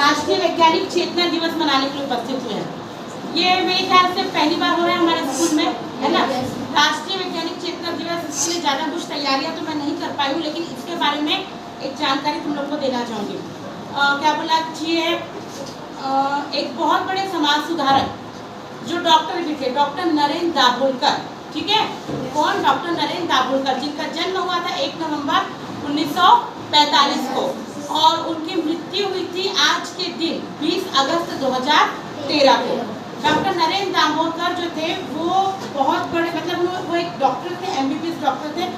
राष्ट्रीय वैज्ञानिक चेतना दिवस मनाने के लिए उपस्थित हुए हैं। ये मेरे ख्याल से पहली बार हो रहा है हमारे स्कूल में, है ना। राष्ट्रीय वैज्ञानिक चेतना दिवस, इसके लिए ज़्यादा कुछ तैयारियां तो मैं नहीं कर पाई हूँ, लेकिन इसके बारे में एक जानकारी तुम लोग को देना चाहूँगी। क्या बोला चाहिए, एक बहुत बड़े समाज सुधारक जो डॉक्टर भी थे, डॉक्टर नरेंद्र दाभोलकर, ठीक है। कौन? डॉक्टर नरेंद्र दाभोलकर, जिनका जन्म हुआ था 1 नवंबर 1945 को और उनकी मृत्यु हुई थी आज के दिन 20 अगस्त 2013 को। डॉक्टर नरेंद्र दाभोलकर जो थे वो बहुत बड़े, मतलब वो एक डॉक्टर थे, MBBS डॉक्टर थे,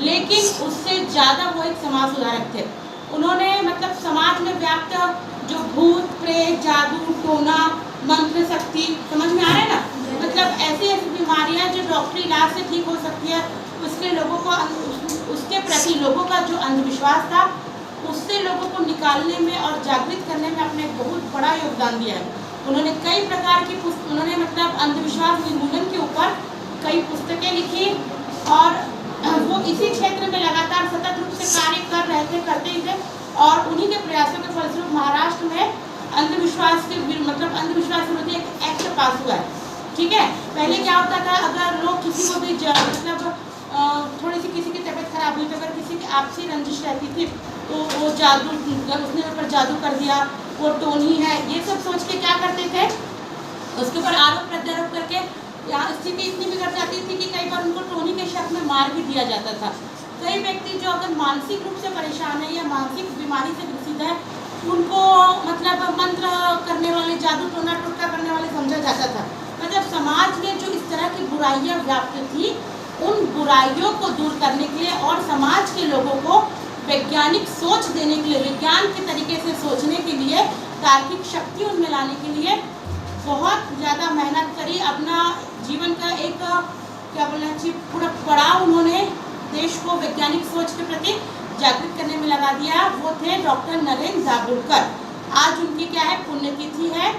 लेकिन उससे ज़्यादा वो एक समाज सुधारक थे। उन्होंने मतलब समाज में व्याप्त जो भूत प्रेत, जादू, टोना, मंत्र शक्ति, समझ में आ रहा है ना, मतलब ऐसी ऐसी बीमारियां जो डॉक्टरी इलाज से ठीक हो सकती है, उसके लोगों को, उसके प्रति लोगों का जो अंधविश्वास था उससे लोगों को निकालने में और जागृत करने में अपने बहुत बड़ा योगदान दिया है। उन्होंने कई प्रकार की उन्होंने मतलब अंधविश्वास निर्मूलन के ऊपर कई पुस्तकें लिखी और वो इसी क्षेत्र में लगातार सतत रूप से कार्य कर रहे थे, करते ही थे। और उन्हीं के प्रयासों के फलस्वरूप महाराष्ट्र में अंधविश्वास के मतलब अंधविश्वास विरोधी एक एक्ट पास हुआ है, ठीक है। पहले क्या होता था, अगर लोग किसी को भी मतलब थोड़ी सी किसी की तबीयत खराब हुई तो अगर किसी की आपसी रंजिश रहती थी तो वो जादू, उसने ऊपर जादू कर दिया, वो टोनी है, ये सब सोच के क्या करते थे, उसके ऊपर आरोप प्रत्यारोप करके यहाँ स्थिति इतनी बिगड़ जाती थी कि कई बार उनको टोनी के शक में मार भी दिया जाता था। कई व्यक्ति जो अगर मानसिक रूप से परेशान है या मानसिक बीमारी से ग्रसित है, उनको मतलब मंत्र करने वाले, जादू टोना टोटका करने वाले समझा जाता था। मतलब समाज में जो इस तरह की बुराइयां व्याप्त थी, उन बुराइयों को दूर करने के लिए और समाज के लोगों को वैज्ञानिक सोच देने के लिए, विज्ञान के तरीके से सोचने के लिए, तार्किक शक्ति उनमें लाने के लिए बहुत ज़्यादा मेहनत करी। अपना जीवन का एक क्या बोलना चाहिए पूरा पड़ाव उन्होंने देश को वैज्ञानिक सोच के प्रति जागृत करने में लगा दिया। वो थे डॉक्टर नरेंद्र दाभोलकर। आज उनकी क्या है, पुण्यतिथि है।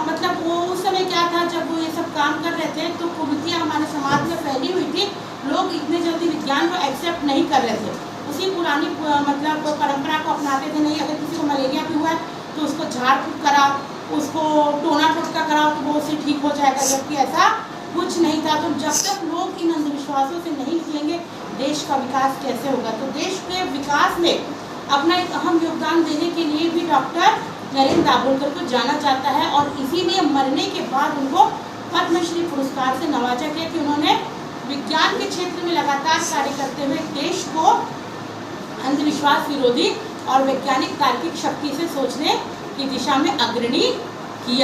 मतलब वो उस समय क्या था, जब वो ये सब काम कर रहे थे तो कुरीतियाँ हमारे समाज में फैली हुई थी। लोग इतने जल्दी विज्ञान को एक्सेप्ट नहीं कर रहे थे, उसी पुरानी मतलब परंपरा को अपनाते थे। नहीं, अगर किसी को मलेरिया भी हुआ है तो उसको झाड़ फूँक कराओ, उसको टोना टोटका कराओ तो वो उससे ठीक हो जाएगा, जबकि ऐसा कुछ नहीं था। तो जब तक लोग इन अंधविश्वासों से नहीं निकलेंगे, देश का विकास कैसे होगा। तो देश के विकास में अपना एक अहम योगदान देने के लिए भी डॉक्टर नरेंद्र दाभोलकर को जाना जाता है और इसीलिए मरने के बाद उनको पद्मश्री पुरस्कार से नवाजा गया कि उन्होंने विज्ञान के क्षेत्र में लगातार कार्य करते हुए देश को अंधविश्वास विरोधी और वैज्ञानिक तार्किक शक्ति से सोचने की दिशा में अग्रणी